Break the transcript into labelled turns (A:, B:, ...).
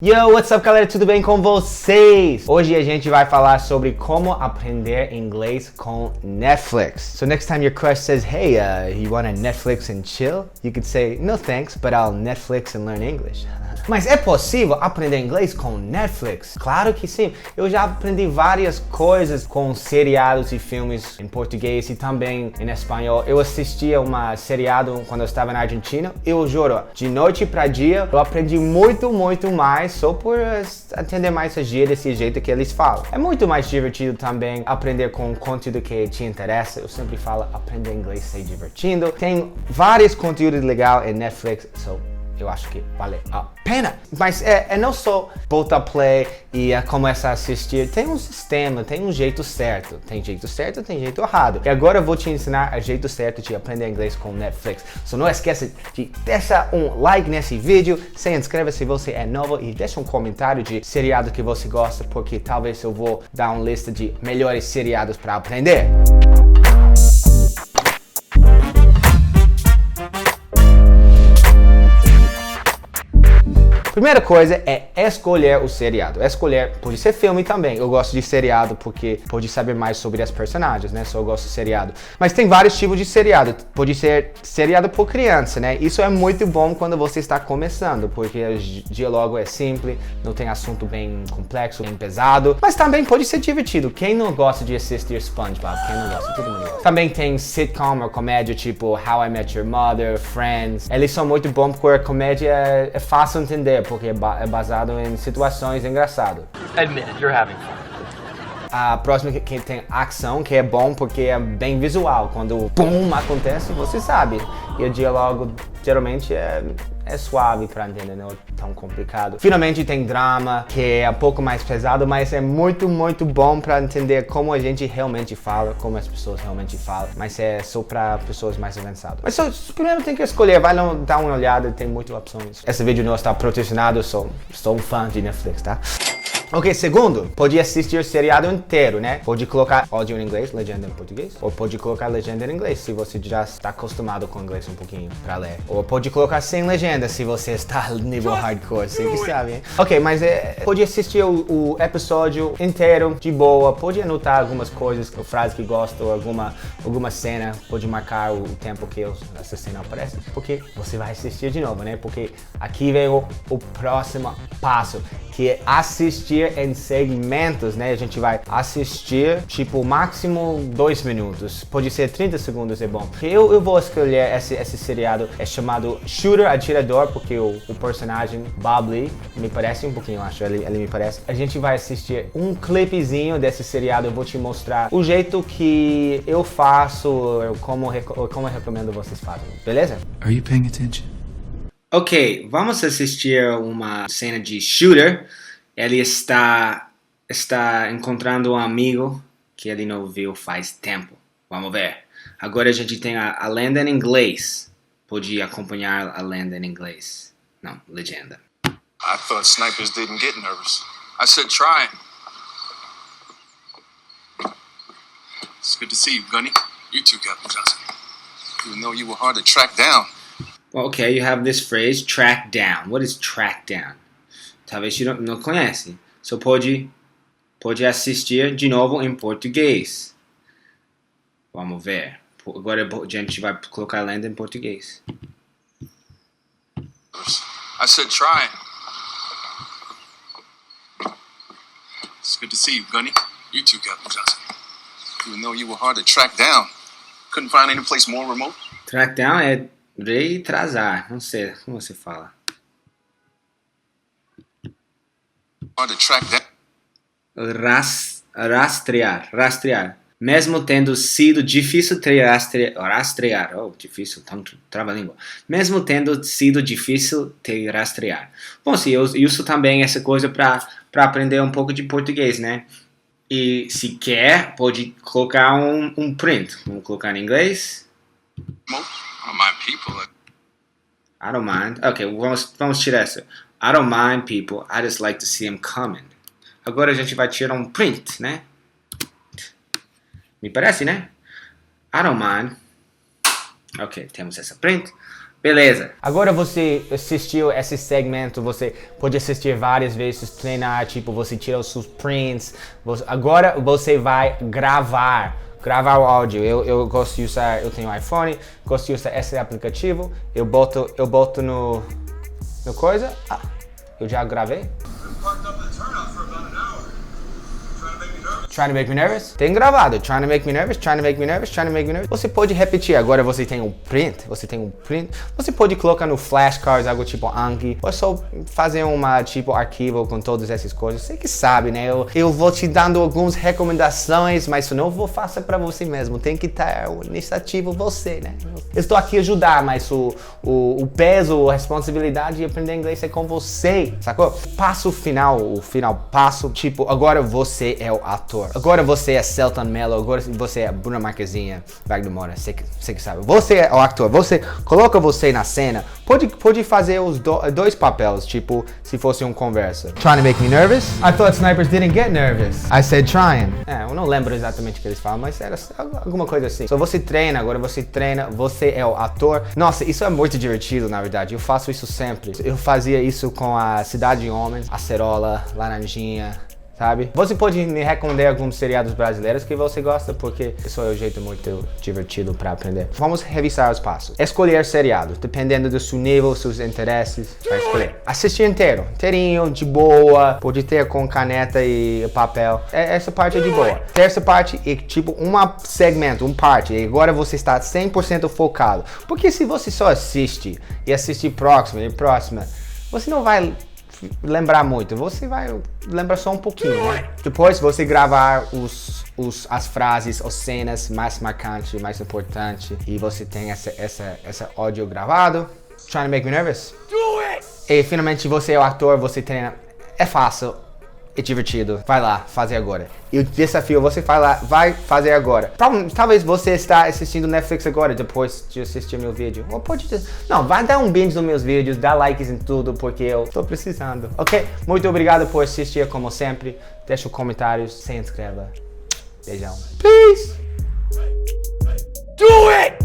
A: Yo, what's up galera, tudo bem com vocês? Hoje a gente vai falar sobre como aprender inglês com Netflix. So next time your crush says, hey, you wanna Netflix and chill? You could say, no thanks, but I'll Netflix and learn English. Mas é possível aprender inglês com Netflix? Claro que sim. Eu já aprendi várias coisas com seriados e filmes em português e também em espanhol. Eu assistia uma seriado quando eu estava na Argentina. Eu juro, de noite para dia, eu aprendi muito mais só por entender mais a gíria desse jeito que eles falam. É muito mais divertido também aprender com conteúdo que te interessa. Eu sempre falo, aprender inglês se divertindo. Tem vários conteúdos legais em Netflix, eu acho que vale a pena. Mas é não só botar play e começar a assistir. Tem um sistema, tem um jeito certo. Tem jeito certo, tem jeito errado. E agora eu vou te ensinar o jeito certo de aprender inglês com Netflix. So não esqueça de deixar um like nesse vídeo, se inscreva se você é novo e deixa um comentário de seriado que você gosta, porque talvez eu vou dar uma lista de melhores seriados para aprender. Primeira coisa é escolher o seriado. Escolher pode ser filme também. Eu gosto de seriado porque pode saber mais sobre as personagens, né? Só eu gosto de seriado. Mas tem vários tipos de seriado. Pode ser seriado por criança, né? Isso é muito bom quando você está começando, porque o diálogo é simples, não tem assunto bem complexo, bem pesado. Mas também pode ser divertido. Quem não gosta de assistir SpongeBob? Quem não gosta? Todo mundo gosta. Também tem sitcom ou comédia tipo How I Met Your Mother, Friends. Eles são muito bons porque a comédia é fácil de entender, porque é baseado em situações engraçadas.
B: Admit it, you're having fun.
A: A próxima que tem ação, que é bom porque é bem visual. Quando boom acontece, você sabe. E o diálogo geralmente é suave para entender, não é tão complicado. Finalmente tem drama, que é um pouco mais pesado, mas é muito bom para entender como a gente realmente fala, como as pessoas realmente falam. Mas é só para pessoas mais avançadas. Mas primeiro tem que escolher, vai dar uma olhada, tem muitas opções. Esse vídeo não está patrocinado, sou um fã de Netflix, tá? Ok, segundo, pode assistir o seriado inteiro, né? Pode colocar áudio em inglês, legenda em português. Ou pode colocar legenda em inglês, se você já está acostumado com inglês um pouquinho pra ler. Ou pode colocar sem legenda, se você está no nível hardcore, sempre sabe, hein? Ok, mas pode assistir o episódio inteiro, de boa. Pode anotar algumas coisas, frases que gosta, ou alguma cena. Pode marcar o tempo que essa cena aparece. Porque você vai assistir de novo, né? Porque aqui vem o próximo passo, que é assistir em segmentos, né? A gente vai assistir, tipo, máximo 2 minutos. Pode ser 30 segundos, é bom. Eu vou escolher esse seriado, é chamado Shooter, Atirador, porque o personagem, Bob Lee, me parece um pouquinho, acho, ele me parece. A gente vai assistir um clipezinho desse seriado, eu vou te mostrar o jeito que eu faço, como eu recomendo vocês façam, beleza?
C: Are you paying attention?
A: Ok, vamos assistir uma cena de Shooter. Ele está encontrando um amigo que ele não viu faz tempo. Vamos ver. Agora a gente tem a lenda em inglês. Pode acompanhar a lenda em inglês. Não, legenda.
D: I thought snipers didn't get nervous. I said try. It's good to see you, Gunny. You too, Captain Johnson. Even though you were hard to track down.
A: Okay, you have this phrase, track down. What is track down? Talvez você não conhece. Só pode assistir de novo em português. Vamos ver. Agora a gente vai colocar a lenda em português.
D: I said try. It's good to see you, Gunny. You too, Captain Johnson. Even though you were hard to track down. Couldn't find any place more remote.
A: Track down é retrasar. Não sei como você fala.
D: Hard to track down.
A: Rastrear. Mesmo tendo sido difícil rastrear. Oh, difícil, tanto trava-língua. Mesmo tendo sido difícil te rastrear. Bom, sim, eu uso também essa coisa para aprender um pouco de português, né? E se quer, pode colocar um print. Vamos colocar em inglês.
D: I don't mind people.
A: I don't mind. Ok, vamos tirar essa. I don't mind people, I just like to see them coming. Agora a gente vai tirar um print, né? Me parece, né? I don't mind. Ok, temos essa print.
B: Beleza.
A: Agora você assistiu esse segmento, você pode assistir várias vezes, treinar, tipo, você tira os seus prints. Agora você vai gravar o áudio. Eu gosto de usar, eu tenho iPhone, gosto de usar esse aplicativo. Eu boto no coisa. Ah, eu já gravei. Trying to make me nervous? Tem gravado. Trying to make me nervous, trying to make me nervous, trying to make me nervous. Você pode repetir. Agora você tem um print. Você pode colocar no flashcards, algo tipo Anki. Ou só fazer uma tipo arquivo com todas essas coisas. Você que sabe, né? Eu vou te dando algumas recomendações, mas não vou fazer para você mesmo. Tem que estar iniciativo você, né? Eu estou aqui a ajudar, mas o peso, a responsabilidade de aprender inglês é com você, sacou? Passo final, passo, tipo, agora você é o ator. Agora você é Celton Mello, agora você é Bruna Marquezine, Wagner Moura, você que sabe. Você é o ator, você coloca você na cena, pode fazer os dois papéis, tipo, se fosse uma conversa. Trying to make me nervous? I thought snipers didn't get nervous. I said trying. Eu não lembro exatamente o que eles falam, mas era alguma coisa assim. Então você treina, você é o ator. Nossa, isso é muito divertido, na verdade. Eu faço isso sempre. Eu fazia isso com a Cidade de Homens, Acerola, Laranjinha, sabe? Você pode me recomendar alguns seriados brasileiros que você gosta, porque isso é um jeito muito divertido para aprender. Vamos revisar os passos. Escolher seriado, dependendo do seu nível, seus interesses, vai escolher. Assistir inteirinho, de boa, pode ter com caneta e papel. Essa parte é de boa. Terça parte é tipo segmento, parte. E agora você está 100% focado. Porque se você só assiste e assistir próxima, você não vai lembrar muito, você vai lembrar só um pouquinho, né? Depois você gravar as frases, as cenas mais marcantes, mais importantes, e você tem essa áudio gravado. Trying to make me nervous? Do it! E finalmente você é o ator, você treina. É fácil, é divertido. Vai lá, fazer agora. E o desafio, você vai fazer agora. Talvez você está assistindo Netflix agora, depois de assistir meu vídeo. Ou vai dar um binge nos meus vídeos, dá likes em tudo, porque eu estou precisando. Ok? Muito obrigado por assistir, como sempre. Deixa os comentários, se inscreva. Beijão. Peace! Do it!